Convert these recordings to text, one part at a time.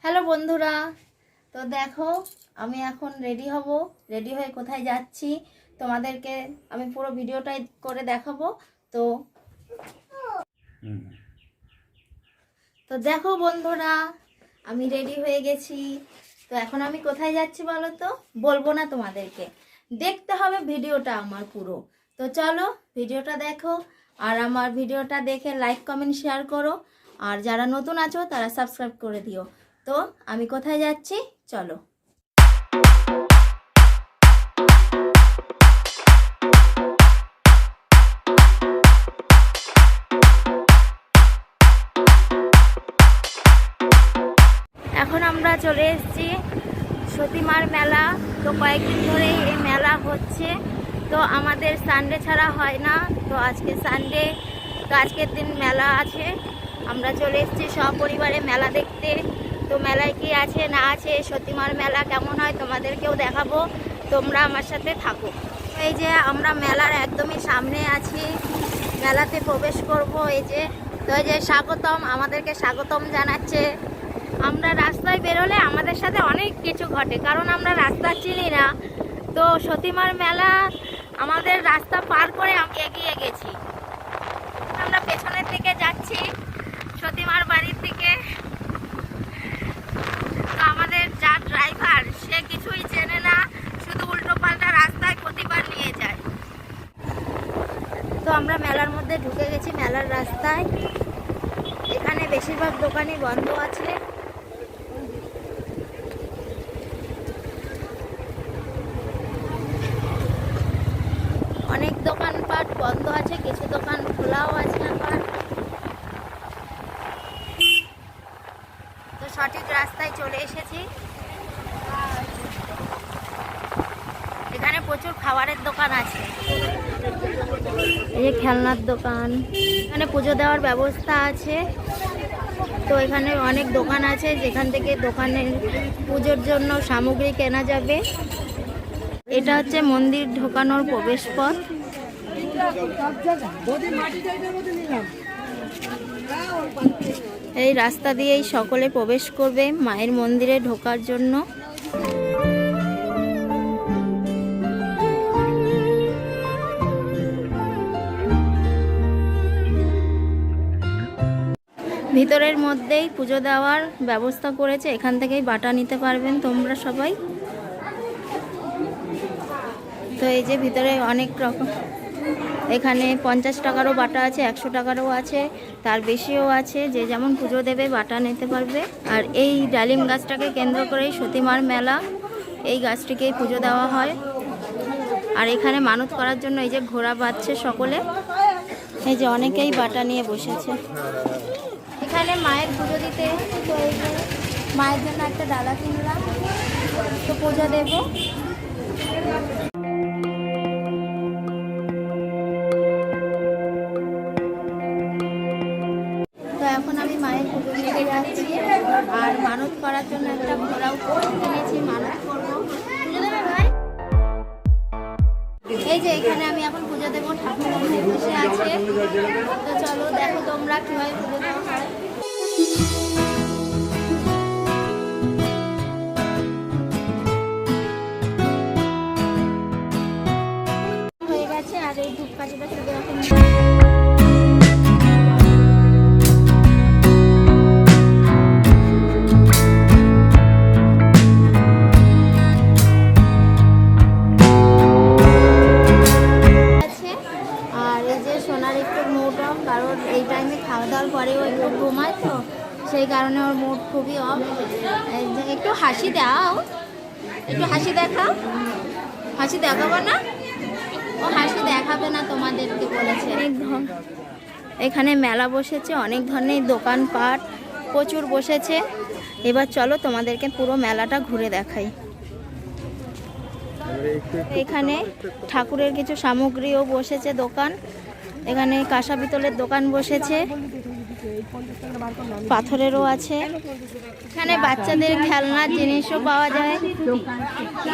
Hello বন্ধুরা, তো দেখো আমি এখন রেডি হব। রেডি হয়ে কোথায় যাচ্ছি তোমাদেরকে আমি পুরো ভিডিওটাই করে দেখাবো। তো তো দেখো বন্ধুরা, আমি রেডি হয়ে গেছি। তো এখন আমি কোথায় যাচ্ছি বলো তো? বলবো না তোমাদেরকে, দেখতে হবে ভিডিওটা আমার পুরো। তো চলো ভিডিওটা দেখো, আর আমার ভিডিওটা দেখে লাইক কমেন্ট শেয়ার করো, আর যারা নতুন আছো তারা সাবস্ক্রাইব করে দিও। তো আমি কোথায় যাচ্ছি চলো। এখন আমরা চলে এসেছি সতীমার মেলা। তো কয়েকদিন ধরে এই মেলা হচ্ছে। তো আমাদের সানডে ছাড়া হয় না, তো আজকে সানডে, তো আজকের দিন মেলা আছে। আমরা চলে এসেছি সপরিবারে মেলা দেখতে। তো মেলায় কি আছে না আছে, সতীমার মেলা কেমন হয় তোমাদেরকেও দেখাবো, তোমরা আমার সাথে থাকো। এই যে আমরা মেলার একদমই সামনে আছি, মেলাতে প্রবেশ করব। এই যে, তো এই যে স্বাগতম, আমাদেরকে স্বাগতম জানাচ্ছে। আমরা রাস্তায় বেরোলে আমাদের সাথে অনেক কিছু ঘটে, কারণ আমরা রাস্তা চিনি না। তো সতীমার মেলা আমাদের রাস্তা পার করে আমি এগিয়ে গেছি। আমরা পেছনের দিকে যাচ্ছি সতীমার বাড়ির দিকে। তো আমাদের যা ড্রাইভার, সে কিছুই চেনে না, শুধু উল্টো পাল্টা রাস্তায় প্রতিবার নিয়ে যায়। তো আমরা মেলার মধ্যে ঢুকে গেছি, মেলার রাস্তায়। এখানে বেশিরভাগ দোকানই বন্ধ আছে। অনেক দোকানপাট বন্ধ আছে, কিছু দোকান খোলাও আছে আবার। তো সঠিক রাস্তায় চলে এসেছি। এখানে প্রচুর খাবারের দোকান আছে, এই যে খেলনার দোকান। এখানে পুজো দেওয়ার ব্যবস্থা আছে। তো এখানে অনেক দোকান আছে, যেখান থেকে দোকানের পুজোর জন্য সামগ্রী কেনা যাবে। এটা হচ্ছে মন্দির ঢোকানোর প্রবেশ পথ। এই রাস্তা দিয়েই সকলে প্রবেশ করবে মায়ের মন্দিরে ঢোকার জন্য। ভিতরের মধ্যেই পুজো দেওয়ার ব্যবস্থা করেছে, এখান থেকেই বাটা নিতে পারবেন তোমরা সবাই। তো এই যে ভিতরে অনেক রকম, এখানে 50 টাকারও বাটা আছে, 100 টাকারও আছে, তার বেশিও আছে। যে যেমন পুজো দেবে বাটা নিতে পারবে। আর এই ডালিম গাছটাকে কেন্দ্র করেই সতীমার মেলা, এই গাছটিকেই পুজো দেওয়া হয়। আর এখানে মানত করার জন্য এই যে ঘোড়া বাঁধছে সকলে। এই যে অনেকেই বাটা নিয়ে বসেছে। এখানে মায়ের পুজো দিতে এসেছি। তো এই যে মায়ের জন্য একটা ডালা কিনলাম, তো পুজো দেবো। তো এখন আমি মায়ের পুজো দিতে যাচ্ছি, আর মানত করার জন্য একটা ঘোড়াও কিনেছি, মানত করবো। পুজো দেবে ভাই? এই যে এখানে আমি এখন পুজো দেবো, ঠাকুর বসে আছে। তো চলো দেখো তোমরা কিভাবে পুজো দেওয়া হয়। হয়ে গেছে, আর এই ধূপকাঠিটা শুধু এখন কারণ এই টাইমে খাওয়া দাওয়ার পরেও একটু ঘুমায়, তো সেই কারণে ওর মুড খুবই অফ। একটু হাসি দাও, একটু হাসি দেখাও। হাসি দেখাবো না, ও হাসি দেখাবে না তোমাদেরকে বলেছে। এখানে মেলা বসেছে, অনেক ধরনের দোকানপাট প্রচুর বসেছে। এবার চলো তোমাদেরকে পুরো মেলাটা ঘুরে দেখাই। এখানে ঠাকুরের কিছু সামগ্রীও বসেছে দোকান। এখানে কাঁসা পিতলের দোকান বসেছে। পাথরেরও আছে। এখানে বাচ্চাদের খেলনার জিনিসও পাওয়া যায়,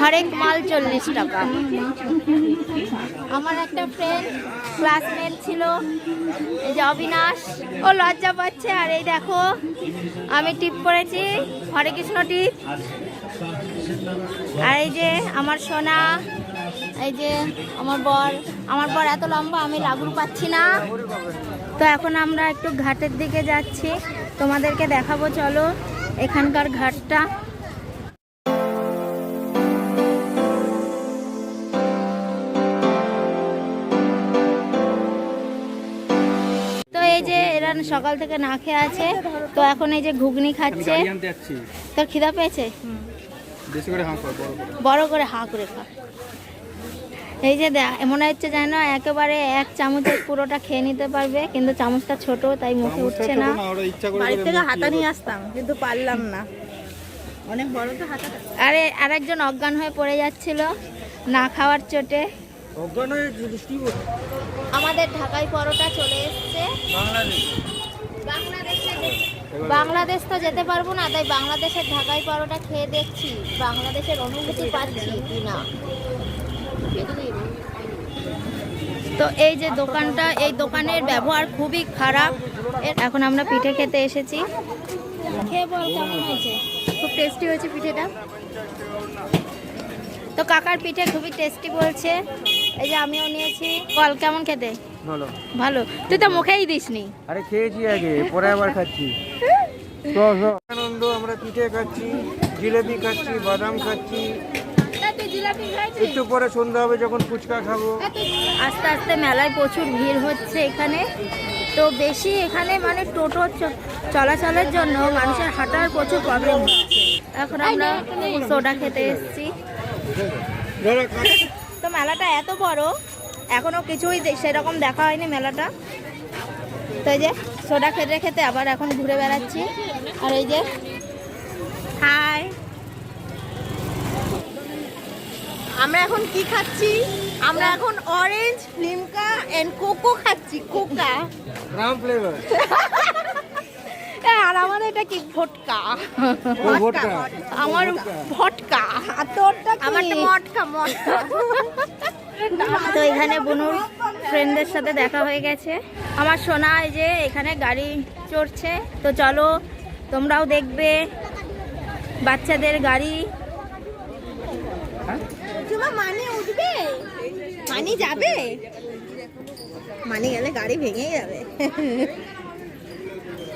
হরেক মাল 40 টাকা। আমার একটা ফ্রেন্ড ক্লাসমেট ছিল, এই যে অবিনাশ, ও লজ্জা পাচ্ছে। আর এই দেখো আমি টিপ পরেছি, হরে কৃষ্ণ টিপ। আর এই যে আমার সোনা, এই যে আমার বর এত লম্বা, আমি লাগুর পাচ্ছি না। তো এখন আমরা একটু ঘাটের দিকে যাচ্ছি, তোমাদেরকে দেখাবো, চলো এখানকার ঘাটটা। তো এই যে এরা সকাল থেকে না খেয়ে আছে, তো এখন এই যে ঘুগনি খাচ্ছে। তোর খিদা পেয়েছে? বড় করে হাঁ করে খা। এই যে মনে হচ্ছে যেন একেবারে এক চামচে পুরোটা খেয়ে নিতে পারবে, কিন্তু চামচটা ছোট, তাই মুখে উঠছে না। বাড়ি থেকে হাতা নিয়ে আসতাম, কিন্তু পারলাম না, অনেক বড় তো হাতা। আরে আরেকজন অজ্ঞান হয়ে পড়ে যাচ্ছিল না খাওয়ার চোটে। আমাদের ঢাকাই পরোটা চলে এসছে। বাংলাদেশ তো যেতে পারবো না, তাই বাংলাদেশের ঢাকাই পরোটা খেয়ে দেখছি বাংলাদেশের অনুভূতি পাচ্ছি কিনা। তো এই যে দোকানটা, এই দোকানের ব্যবহার খুবই খারাপ। এখন আমরা পিঠে খেতে এসেছি। খেয়ে বল কেমন হয়েছে? খুব টেস্টি হয়েছে পিঠেটা। তো কাকার পিঠে খুবই টেস্টি বলছে। এই যে আমিও নিয়েছি। বল কেমন খেতে? ভালো। ভালো? তুই তো মুখেই দিসনি। আরে খেয়েছি আগে, পরে আবার খাচ্ছি। তো আনন্দ, আমরা পিঠে খাচ্ছি, জিলেবি খাচ্ছি, বাদাম খাচ্ছি। একটু পরে সন্ধ্যা হবে যখন ফুচকা খাবো। আস্তে আস্তে মেলায় প্রচুর ভিড় হচ্ছে এখানে। তো বেশি এখানে মানে টোটো চলাচলের জন্য মানুষের হাঁটার প্রচুর প্রবলেম হচ্ছে। এখন আমরা সোডা খেতে এসেছি। তো মেলাটা এত বড়, এখনো কিছুই সেরকম দেখা হয়নি মেলাটা। তো এই যে সোডা খেতে খেতে আবার এখন ঘুরে বেড়াচ্ছি। আর এই যে হাই, আমরা এখন কি খাচ্ছি? আমরা এখন অরেঞ্জ, লিমকা এন্ড কোকো খাচ্ছি। Coca rum flavour. আর আমার এটা কি ভটকা। ভটকা আমার ভটকা, আর তোরটা কি? আমারটা মটকা। তো এখানে বনুর ফ্রেন্ডদের সাথে দেখা হয়ে গেছে। আমার সোনা এই যে এখানে গাড়ি চড়ছে। তো চলো তোমরাও দেখবে বাচ্চাদের গাড়ি। মানে উঠবে, মানে যাবে, মানে গেলে গাড়ি ভেঙে যাবে।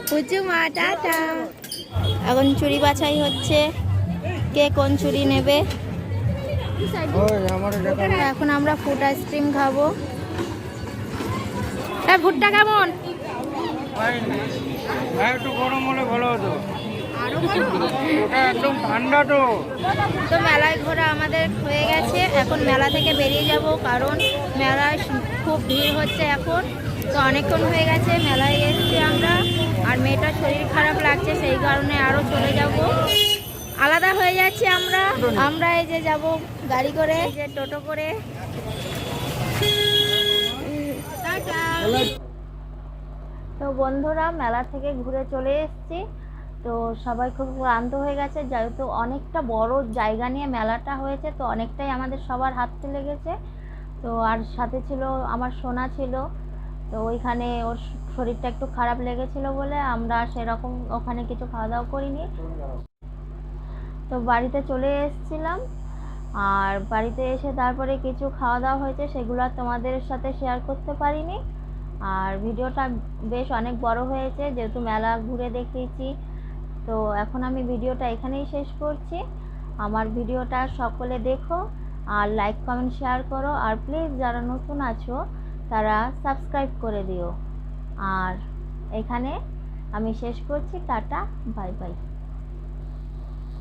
পুচু মা টাটা। এখন চুড়ি বাছাই হচ্ছে, কে কোন চুড়ি নেবে। এখন আমরা ফুড আইসক্রিম খাবো। ভুট্টা কেমন? একটু গরম হলে ভালো হতো, ওটা একদম ঠান্ডা। তো মেলায় ঘোরা আমাদের হয়ে গেছে। এখন মেলা থেকে বেরিয়ে যাব, কারণ মেলায় খুব ভিড় হচ্ছে এখন। তো অনেকক্ষণ হয়ে গেছে মেলায় এসেছি আমরা, আর মেয়েটার শরীর খারাপ লাগছে, সেই কারণে আরও চলে যাব, আলাদা হয়ে যাচ্ছি আমরা এই যে যাব গাড়ি করে, এই যে টোটো করে। তো বন্ধুরা মেলা থেকে ঘুরে চলে এসেছি। তো সবাই খুব ক্লান্ত হয়ে গেছে, যেহেতু অনেকটা বড় জায়গা নিয়ে মেলাটা হয়েছে, তো অনেকটাই আমাদের সবার হাঁটতে লেগেছে। তো আর সাথে ছিল আমার সোনা ছিল, তো ওইখানে ওর শরীরটা একটু খারাপ লেগেছিল বলে আমরা সেরকম ওখানে কিছু খাওয়া দাওয়া করিনি। তো বাড়িতে চলে এসেছিলাম, আর বাড়িতে এসে তারপরে কিছু খাওয়া দাওয়া হয়েছে, সেগুলো আর তোমাদের সাথে শেয়ার করতে পারিনি। আর ভিডিওটা বেশ অনেক বড় হয়েছে, যেহেতু মেলা ঘুরে দেখিয়েছি। তো এখন আমি ভিডিওটা এখানেই শেষ করছি। আমার ভিডিওটা সকলে দেখো, আর লাইক কমেন্ট শেয়ার করো, আর প্লিজ যারা নতুন আছো তারা সাবস্ক্রাইব করে দিও। আর এখানে আমি শেষ করছি, টাটা বাই বাই।